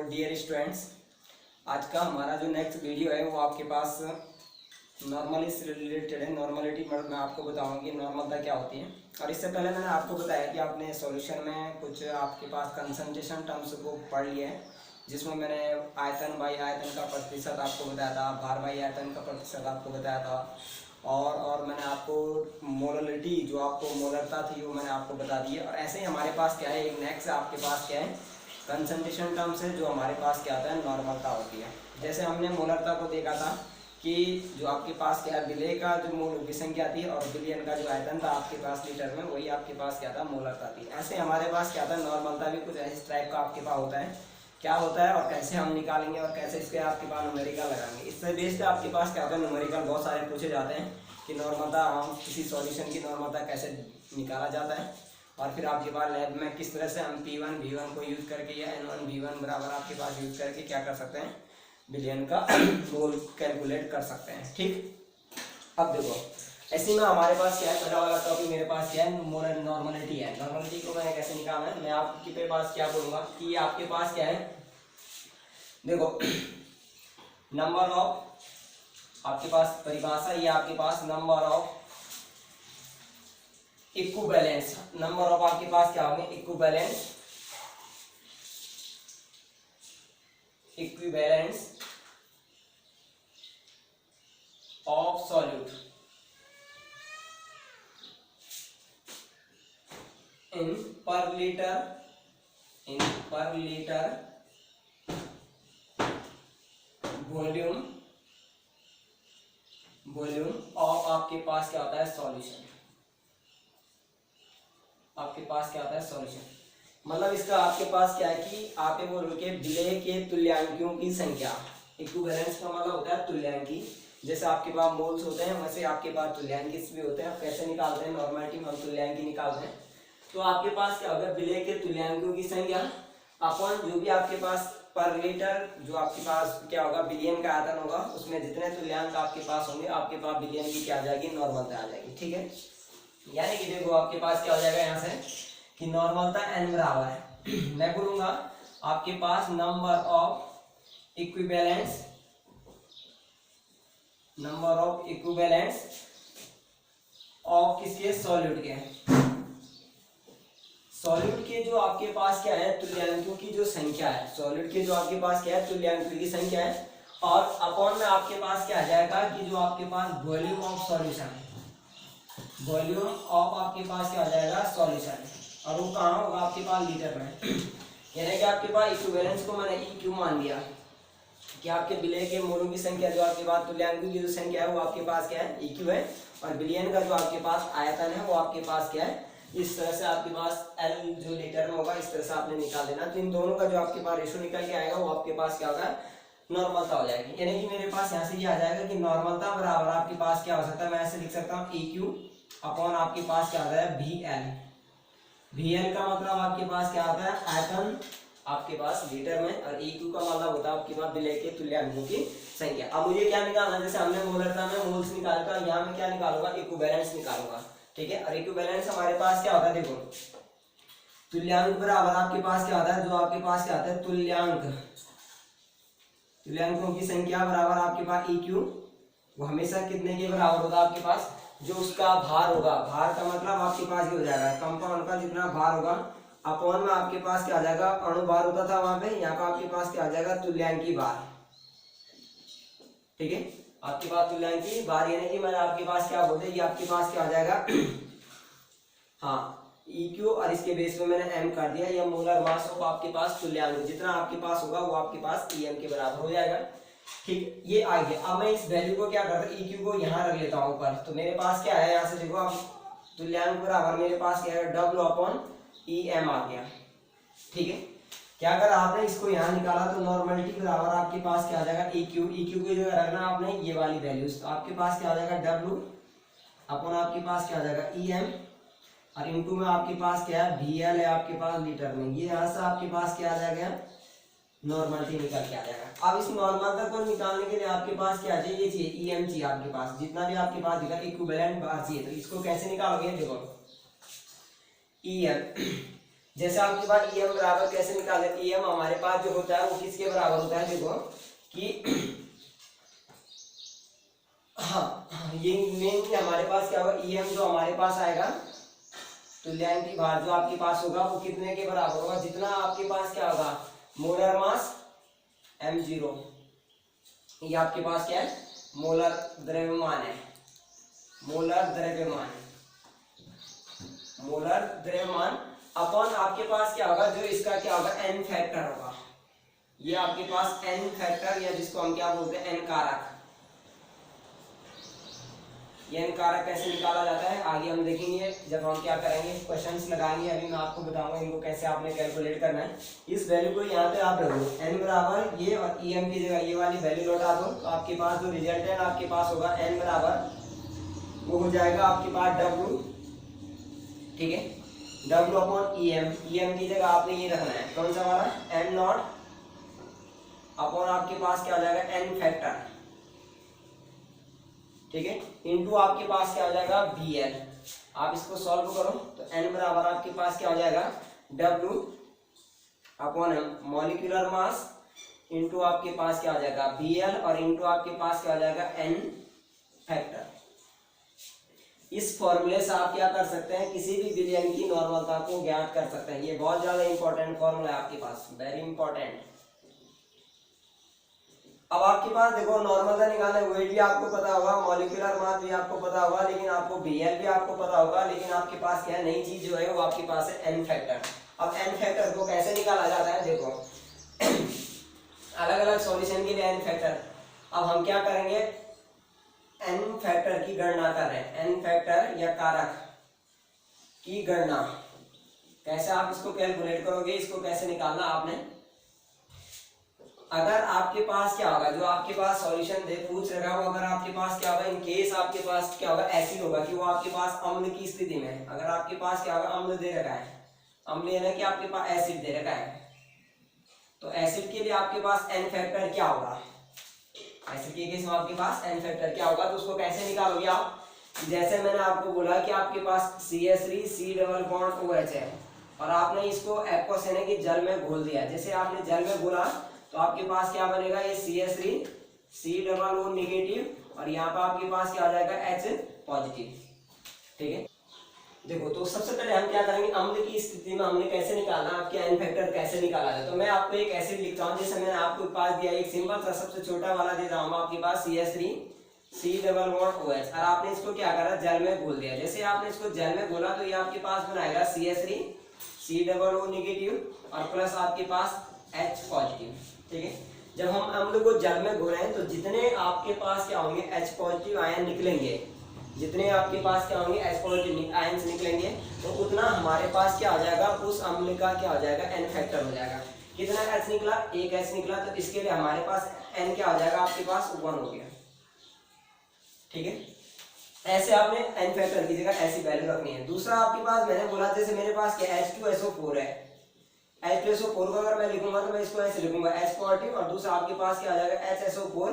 Dear students, आज का हमारा जो नेक्स्ट वीडियो है वो आपके पास नॉर्मली से रिलेटेड है। नॉर्मलिटी मतलब मैं आपको बताऊंगा कि नॉर्मलता क्या होती है। और इससे पहले मैंने आपको बताया कि आपने सॉल्यूशन में कुछ आपके पास कंसंट्रेशन टर्म्स को पढ़ लिया है, जिसमें मैंने आयतन बाई आयतन का प्रतिशत आपको बताया था, भार बाई आयतन का प्रतिशत आपको बताया था, और मैंने आपको मोलरिटी जो आपको मोलरता थी वो मैंने आपको बता दी है। और ऐसे ही हमारे पास क्या है, एक नेक्स्ट आपके पास क्या है, कंसंट्रेशन टर्म्स है जो हमारे पास क्या होता है, नॉर्मलता होती है। जैसे हमने मोलरता को देखा था कि जो आपके पास क्या है, विलेय का जो मोल की संख्या थी और बिलियन का जो आयतन था आपके पास लीटर में, वही आपके पास क्या था, मोलरता थी। ऐसे हमारे पास क्या था, नॉर्मलता भी कुछ इस टाइप का आपके पास होता है। क्या होता है और कैसे हम निकालेंगे और कैसे इसके आपके पास न्यूमेरिकल लगाएंगे, इससे बेस्ड आपके पास क्या होता है, न्यूमेरिकल बहुत सारे पूछे जाते हैं कि नॉर्मलता, हम किसी सॉल्यूशन की नॉर्मलता कैसे निकाला जाता है। और फिर आपके पास लैब में किस तरह से हम P1 V1 को यूज़ करके या N1 V1 बराबर आपके पास यूज़ करके क्या कर सकते हैं, बिलियन का मोल कैलकुलेट कर सकते हैं। ठीक, अब देखो ऐसे में हमारे पास क्या है, पहला वाला टॉपिक मेरे पास क्या है, मोलर नॉर्मलिटी है। नॉर्मलिटी को मैंने कैसे निकालना है, मैं आपके पास क्या बोलूँगा कि आपके पास क्या है, देखो नंबर ऑफ आपके पास परिभाषा, ये आपके पास number of equivalence, number of आपके पास क्या होंगे, इक्विवेलेंस ऑफ सॉल्यूट इन पर लीटर वॉल्यूम ऑफ आपके पास क्या होता है, सॉल्यूशन। आपके पास क्या होता है, सॉल्यूशन। मतलब इसका आपके पास क्या है कि आप ये बोल के विलेय के तुल्यांकियों की संख्या, इक्विवेलेंस का मतलब होता है तुल्यांकी। जैसे आपके पास मोल्स होते हैं वैसे आपके पास तुल्यांकी भी होते हैं। कैसे निकालते हैं, नॉर्मलिटी में हम तुल्यांकी निकालते हैं। तो आपके पास क्या होगा, विलेय के तुल्यांकियों की संख्या अपन जो भी आपके पास पर लीटर जो आपके पास क्या होगा, बिलियन का आयतन होगा, उसमें जितने तुल्यांक आपके पास होंगे आपके पास बिलियन की क्या आ जाएगी, नॉर्मलता आ जाएगी। ठीक है, यानी कि देखो आपके पास क्या हो जाएगा यहाँ से कि नॉर्मलता n बराबर है मैं बोलूंगा आपके पास नंबर ऑफ इक्विवेलेंस ऑफ किसके, सॉल्यूट के। सॉल्यूट के जो आपके पास क्या है, तुल्यांकों की जो संख्या है, सॉल्यूट के जो आपके पास क्या है, तुल्यांकों की संख्या है। और अपॉन में आपके पास क्या आ जाएगा कि जो आपके पास वॉल्यूम ऑफ सॉल्यूशन है, वॉल्यूम ऑफ आपके पास क्या आ जाएगा, सॉल्यूशन। और वो कहाँ होगा, आपके पास लीटर में। यानी कि आपके पास इक्विवेलेंस को मैंने EQ मान दिया कि आपके विलेय के मोलों की संख्या जो आपके पास तुल्यांकों की जो संख्या है वो आपके पास क्या है, EQ है। और बिलियन का जो आपके पास आयतन है वो आपके पास क्या है, इस तरह से आपके पास L जो लीटर में होगा इस तरह से आपने निकाल देना। तो इन दोनों का जो आपके पास रेशो निकल के आएगा वो आपके पास क्या होगा, नॉर्मलता हो जाएगी। यानी कि मेरे पास यहाँ से ये आ जाएगा कि नॉर्मलता बराबर आपके पास क्या हो सकता है, मैं ऐसे लिख सकता हूँ EQ अपॉन आपके पास क्या आता है, VL का मतलब आपके पास क्या आता है, आयतन आपके पास लीटर में, और EQ का मतलब होता है आपके पास विलेय के तुल्यांकों की संख्या। अब मुझे क्या निकालना, जैसे हमने मोलरता में मोल्स निकाला था, यहाँ में क्या निकालूंगा, इक्विवेलेंस निकालूंगा। ठीक है, और इक्विवेलेंस हमारे पास क्या होता है, देखो तुल्यांक बराबर आपके पास क्या होता है, जो आपके पास क्या होता है, तुल्यांकों की संख्या बराबर आपके पास EQ, वो हमेशा कितने के बराबर होगा, आपके पास जो उसका भार होगा, भार का मतलब आपके पास ये हो जाएगा कंपाउंड का जितना भार होगा अपॉन में आपके पास क्या आ जाएगा, अणु भार होता था वहां पे, यहाँ का आपके पास क्या आ जाएगा, तुल्यांकी भार। ठीक है, आपके पास तुल्यांकी भार, यानी कि मैंने आपके पास क्या बोलते हैं, ये आपके पास क्या आ जाएगा हाँ EQ, और इसके बेस में मैंने M कर दिया। ये मोलर मास ऑफ आपके पास तुल्यांक जितना आपके पास होगा वो आपके पास EM के बराबर हो जाएगा। ठीक, ये आ गया। अब मैं इस वैल्यू को क्या करता हूँ, EQ को यहाँ रख लेता हूँ ऊपर। तो मेरे पास क्या है, यहाँ से देखो अब तुल्यांक बराबर मेरे पास क्या है, W/EM आ गया। ठीक है, क्या करा आपने, इसको यहाँ निकाला तो नॉर्मलिटी बराबर आपके पास क्या आ जाएगा, EQ की जगह रखना आपने ये वाली वैल्यू, तो आपके पास क्या आ जाएगा, W अपॉन आपके पास क्या आ जाएगा, EM, और इनटू में आपके पास क्या है, VL है आपके पास लीटर में। ये यहाँ से आपके पास क्या आ जाएगा, नॉर्मलिटी निकल के आ जाएगा। अब इस नॉर्मलता को निकालने के लिए आपके पास क्या चाहिए, EM चाहिए आपके पास, जितना भी आपके पास दिखा इक्विवेलेंट बार चाहिए। तो इसको कैसे निकालोगे, देखो EM जैसे आपके पास EM बराबर कैसे निकाले, EM हमारे पास जो होता है वो किसके बराबर होता है, देखो कि हाँ ये मेन हमारे पास क्या होगा, EM जो हमारे पास आएगा तुल्यांकी भार जो आपके पास होगा वो कितने के बराबर होगा, जितना आपके पास क्या होगा मोलर मास m0, ये आपके पास क्या है मोलर द्रव्यमान है, मोलर द्रव्यमान, मोलर द्रव्यमान अपॉन आपके पास क्या होगा जो इसका क्या होगा n फैक्टर होगा, ये आपके पास n फैक्टर या जिसको हम क्या बोलते हैं n कारक, ये n कारक कैसे निकाला जाता है आगे हम देखेंगे जब हम क्या करेंगे क्वेश्चंस लगाएंगे। अभी मैं आपको बताऊंगा इनको कैसे आपने कैलकुलेट करना है। इस वैल्यू को यहाँ पे आप रख दो n बराबर ये और EM की जगह ये वाली वैल्यू लौटा दो, तो आपके पास जो रिजल्टेंट आपके पास होगा n बराबर वो हो जाएगा आपके पास W, ठीक है, W अपॉन EM की जगह आपने ये रखना है कौन सा वाला m0 अपॉन आपके पास क्या हो जाएगा n फैक्टर, ठीक है, इनटू आपके पास क्या हो जाएगा BL। आप इसको सॉल्व करो तो n बराबर आपके पास क्या हो जाएगा W upon molecular mass into आपके पास क्या हो जाएगा BL और इनटू आपके पास क्या हो जाएगा n फैक्टर। इस फॉर्मूले से आप क्या कर सकते हैं किसी भी विलयन की नॉर्मलता को ज्ञात कर सकते हैं। ये बहुत ज्यादा इंपॉर्टेंट फॉर्मूला है आपके पास, वेरी इंपॉर्टेंट। अब आपके पास देखो नॉर्मलता निकालना है, वेट भी आपको पता होगा, मॉलिक्यूलर मास भी आपको पता होगा, लेकिन आपको BL भी आपको पता होगा, लेकिन आपके पास क्या नई चीज जो है वो आपके पास है n फैक्टर। अब n फैक्टर को कैसे निकाला जाता है, देखो अलग अलग सॉल्यूशन के लिए n फैक्टर। अब हम क्या करेंगे n फैक्टर की गणना कर रहे हैं, n फैक्टर या कारक की गणना कैसे आप इसको कैलकुलेट करोगे, इसको कैसे निकालना आपने। अगर आपके पास क्या होगा जो आपके पास सॉल्यूशन दे पूछ रहा हो, अगर आपके पास क्या होगा इन केस आपके पास क्या होगा एसिड होगा कि वो आपके पास अम्ल की स्थिति में है, अगर आपके पास क्या होगा अम्ल दे रखा है, अम्ल यानी कि आपके पास एसिड दे रखा है, तो एसिड के लिए आपके पास n फैक्टर क्या होगा, एसिड के केस में आपके पास n फैक्टर क्या होगा, तो उसको कैसे निकालोगे आप। जैसे मैंने आपको बोला कि आपके पास CH3 C double bond OH है और आपने इसको एक्वस यानी कि जल में घोल दिया, जैसे आपने जल में घोला तो आपके पास क्या बनेगा ये CH3 C double O negative और यहाँ पर आपके पास क्या आ जाएगा H पॉजिटिव, ठीक है। देखो तो सबसे पहले हम क्या करेंगे अम्ल की स्थिति में हमने कैसे निकालना, आपके n फैक्टर कैसे निकाला जाए। तो मैं आपको एक एसिड लिखता हूँ, जैसे मैंने आपको पास दिया एक सिंपल सा सबसे छोटा वाला दे रहा हूँ आपके पास CH3 C double bond OH और आपने इसको क्या करा जल में घोल दिया। जैसे आपने इसको जल में घोला तो ये आपके पास बनाएगा CH3 C double O negative और प्लस आपके पास H पॉजिटिव, ठीक है। जब हम अम्ल को जल में घोल रहे हैं तो जितने आपके पास क्या होंगे H पॉजिटिव आयन निकलेंगे, जितने आपके पास क्या होंगे H पॉजिटिव आयन निकलेंगे तो उतना हमारे पास क्या हो जाएगा उस अम्ल का क्या हो जाएगा n फैक्टर हो जाएगा। कितना H निकला, एक H निकला, तो इसके लिए हमारे पास n क्या हो जाएगा आपके पास 1 हो गया, ठीक है। ऐसे आपने n फैक्टर की जगह ऐसी वैल्यू रखनी है। दूसरा आपके पास मैंने बोला जैसे मेरे पास क्या H2SO4 है, H2SO4 को अगर मैं लिखूंगा तो मैं इसको ऐसे लिखूंगा H पॉजिटिव और दूसरा आपके पास क्या आ जाएगा HSO4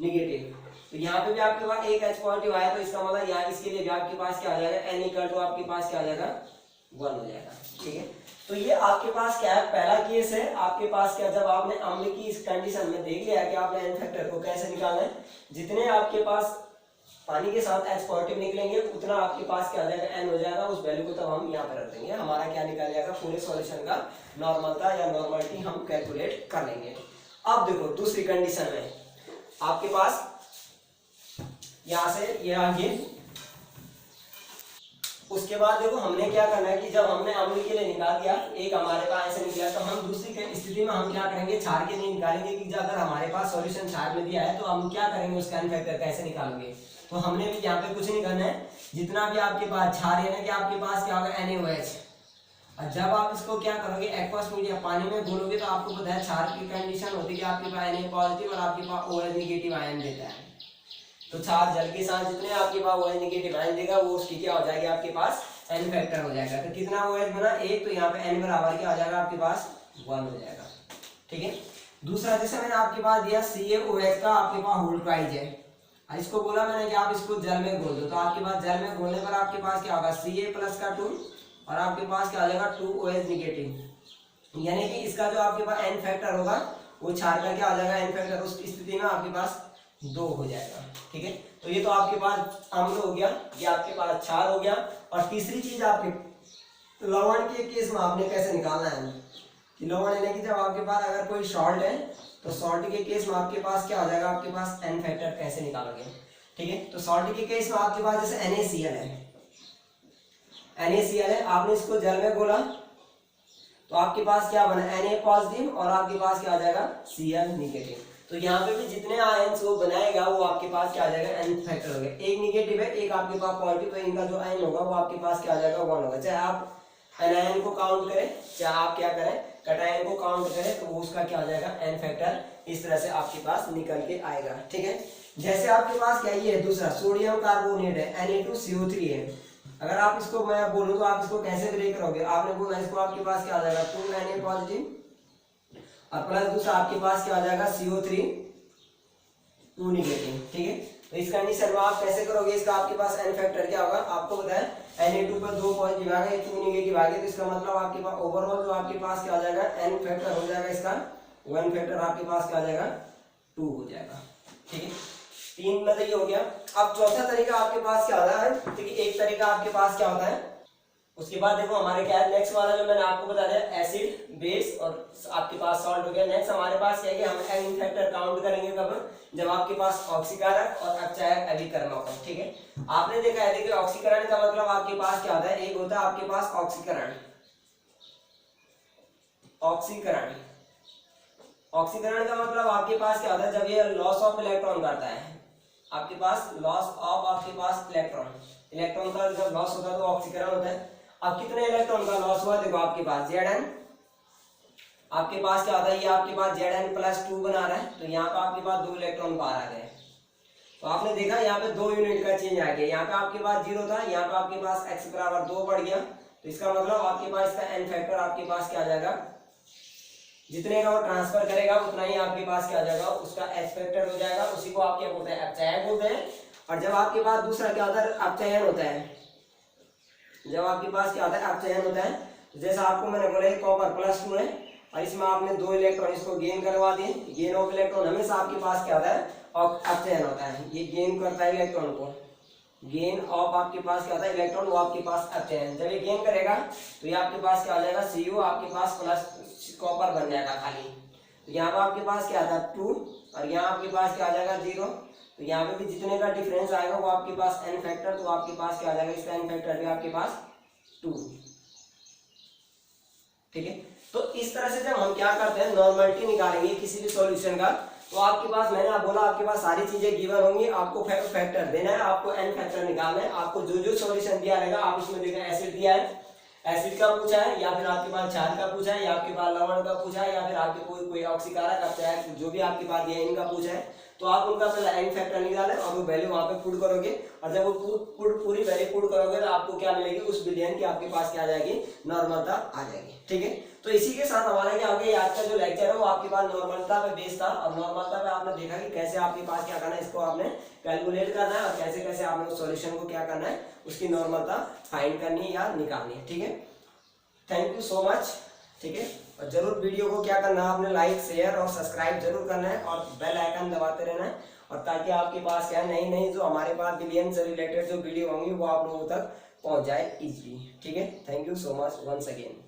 नेगेटिव। तो यहाँ पे भी आपके पास एक H पॉजिटिव आया तो इसका मतलब यहाँ इसके लिए भी आपके पास क्या आ जाएगा n इक्वल टू आपके पास क्या आ जाएगा 1 हो जाएगा, ठीक है। तो ये आपके पास क्या है पहला केस है आपके पास क्या, जब आपने अम्ल की इस कंडीशन में देख लिया कि आपने n फैक्टर को कैसे निकालना है, जितने आपके पास पानी के साथ H पॉजिटिव निकलेंगे उतना आपके पास क्या आ जाएगा n हो जाएगा, उस वैल्यू को तब हम यहाँ पर रख देंगे, हमारा क्या निकल जाएगा पूरे सॉल्यूशन का नॉर्मलता या नॉर्मलिटी हम कैलकुलेट कर लेंगे। अब देखो दूसरी कंडीशन में आपके पास यहाँ से ये आगे, उसके बाद देखो हमने क्या करना है कि जब हमने अम्ल के लिए निकाल दिया एक हमारे पास ऐसे निकला तो हम दूसरी स्थिति में हम क्या करेंगे क्षार के लिए निकालेंगे कि अगर हमारे पास सॉल्यूशन क्षार में दिया है तो हम क्या करेंगे उसका n फैक्टर कैसे निकालोगे। तो हमने भी यहाँ पे कुछ नहीं करना है, जितना भी आपके पास क्षार यानी कि आपके पास क्या होगा NaOH, और जब आप इसको क्या करोगे एक्वस मीडियम पानी में घोलोगे तो आपको पता है क्षार की कंडीशन होती है कि आपके पास Na पॉजिटिव और आपके पास OH नेगेटिव आयन देता है। तो क्षार जल के साथ जितने आपके पास OH नेगेटिव आयन देगा वो उसकी क्या हो जाएगी आपके पास n फैक्टर हो जाएगा। तो कितना OH बना एक, तो यहाँ पे n बराबर क्या हो जाएगा आपके पास 1 हो जाएगा, ठीक है। दूसरा जैसे मैंने आपके पास दिया CaOH का आपके पास होल ट्वाइस है, इसको बोला मैंने कि आप इसको जल में घोल दो, तो आपके पास जल में घोलने पर आपके पास क्या होगा Ca प्लस का 2 और आपके पास क्या आ जाएगा 2OH निगेटिव, यानी कि इसका जो आपके पास n फैक्टर होगा वो क्षार का क्या आ जाएगा n फैक्टर, उस स्थिति में आपके पास 2 हो जाएगा। ठीक है, तो ये तो आपके पास अम्ल हो गया, ये आपके पास क्षार हो गया। और तीसरी चीज आपके लवण के केस में आपने कैसे निकालना है कि लवण यानी कि जब आपके पास अगर कोई सॉल्ट है तो सॉल्ट के केस में आपके पास क्या हो जाएगा, आपके पास n फैक्टर कैसे निकालोगे। ठीक है, तो सॉल्ट के केस में आपके पास जैसे NaCl है, NaCl है, आपने इसको जल में घोला तो आपके पास क्या बना Na पॉजिटिव और आपके पास क्या आ जाएगा Cl निगेटिव। तो यहाँ पे भी जितने आयन्स वो बनाएगा वो आपके पास क्या आ जाएगा n फैक्टर हो गया। एक निगेटिव है एक आपके पास पॉजिटिव, तो इनका जो आयन होगा वो आपके पास क्या आ जाएगा 1 होगा। चाहे आप एनायन को काउंट करें चाहे आप क्या करें कैटायन को काउंट करें, तो वो उसका क्या आ जाएगा n फैक्टर इस तरह से आपके पास निकल के आएगा। ठीक है, जैसे आपके पास क्या ये है दूसरा सोडियम कार्बोनेट है Na2CO3 है, अगर आप इसको मैं बोलूं तो आप इसको कैसे ब्रेक करोगे, आपने बोला इसको आपके पास क्या आ जाएगा 2Na पॉजिटिव और प्लस दूसरा आपके पास क्या आ जाएगा CO3 2 निगेटिव। ठीक है, तो इस कंडीशन में आप कैसे करोगे, इसका आपके पास n फैक्टर क्या होगा, आपको बताया Na2 पर 2 पॉजिटिव आ गए 2 निगेटिव आ गए, तो इसका मतलब आपके पास ओवरऑल जो आपके पास क्या आ जाएगा n फैक्टर हो जाएगा, इसका 1 फैक्टर आपके पास क्या आ जाएगा 2 हो जाएगा। ठीक है, 3 में तो ये हो गया। अब चौथा तरीका आपके पास क्या होता है, ठीक है, एक तरीका आपके पास क्या होता है, उसके बाद देखो हमारे क्या है नेक्स्ट वाला जो मैंने आपको बता दिया एसिड बेस और आपके पास सॉल्ट हो गया। नेक्स्ट हमारे पास क्या है कि हम n फैक्टर काउंट करेंगे कब, जब आपके पास ऑक्सीकारक और अपचायक अभिकरण होगा। ठीक है, आपने देखा है देखिए ऑक्सीकरण का मतलब आपके पास क्या होता है, एक होता है आपके पास ऑक्सीकरण, ऑक्सीकरण ऑक्सीकरण का मतलब आपके पास क्या होता है, जब ये लॉस ऑफ इलेक्ट्रॉन करता है, आपके पास लॉस ऑफ आपके पास इलेक्ट्रॉन का जब लॉस होता है तो ऑक्सीकरण होता है। अब कितने इलेक्ट्रॉन का लॉस हुआ, देखो आपके पास Zn, आपके पास क्या होता है, ये आपके पास Zn+2 बना रहा है, तो यहाँ पे आपके पास 2 इलेक्ट्रॉन बाहर आ गए। तो आपने देखा यहाँ पे 2 यूनिट का चेंज आ गया, यहाँ पे आपके पास 0 था, यहाँ पे आपके पास x बराबर 2 बढ़ गया, तो इसका मतलब आपके पास इसका n फैक्टर आपके पास क्या आ जाएगा, जितने का वो ट्रांसफर करेगा उतना ही आपके पास क्या आ जाएगा, उसका h फैक्टर हो जाएगा। उसी को आप क्या बोलते हैं, अपचयन बोलते हैं। और जब आपके पास दूसरा क्या होता है, अपचयन होता है, जब आपके पास क्या होता है अपचयन होता है, तो जैसा आपको मैंने बोला कॉपर +2 है और इसमें आपने 2 इलेक्ट्रॉन इसको गेन करवा दिए, गेन ऑफ इलेक्ट्रॉन हमेशा आपके पास क्या होता है और अपचयन होता है, ये गेन करता है इलेक्ट्रॉन को, गेन ऑफ आपके पास क्या होता है इलेक्ट्रॉन, वो आपके पास अपचयन, जब ये गेन करेगा तो ये आपके पास क्या आ जाएगा Cu आपके पास प्लस कॉपर बन जाएगा खाली। तो यहाँ पर आपके पास क्या आता है 2 और यहाँ आपके पास क्या आ जाएगा 0, तो यहाँ पे भी जितने का डिफरेंस आएगा वो आपके पास n फैक्टर, तो आपके पास क्या आ जाएगा, इसका n फैक्टर भी आपके पास 2। ठीक है, तो इस तरह से जब हम क्या करते हैं नॉर्मलिटी निकालेंगे किसी भी सॉल्यूशन का, तो आपके पास मैंने आप बोला आपके पास सारी चीजें गिवन होंगी, आपको फैक्टर देना है, आपको n फैक्टर निकालना है, आपको जो जो सॉल्यूशन दिया रहेगा आप उसमें देखा एसिड दिया है, एसिड का पूछा है या फिर आपके पास क्षार का पूछा है या आपके पास लवण का पूछा है या फिर आपके कोई ऑक्सीकारक अपचायक जो भी आपके पास दिया है इनका पूछा है, तो आप उनका पहले n फैक्टर निकालें और वो वैल्यू वहां पे पुट करोगे, और जब वो पूरी वैल्यू पुट करोगे तो आपको क्या मिलेगी, उस बिलियन की आपके पास क्या आ जाएगी, नॉर्मलता आ जाएगी। ठीक है, तो इसी के साथ हमारा क्या आगे आज का जो लेक्चर है वो आपके पास नॉर्मलता पे बेस था, और नॉर्मलता पे आपने देखा कि कैसे आपके पास क्या करना है, इसको आपने कैलकुलेट करना है और कैसे कैसे आपने उस सॉल्यूशन को क्या करना है, उसकी नॉर्मलता फाइंड करनी है या निकालनी है। ठीक है, थैंक यू सो मच। ठीक है, और जरूर वीडियो को क्या करना है आपने लाइक शेयर और सब्सक्राइब जरूर करना है और बेल आइकन दबाते रहना है, और ताकि आपके पास क्या है नई जो हमारे पास बिलियन से रिलेटेड जो वीडियो होंगी वो आप लोगों तक पहुंच जाए इजीली। ठीक है, thank you so much once again.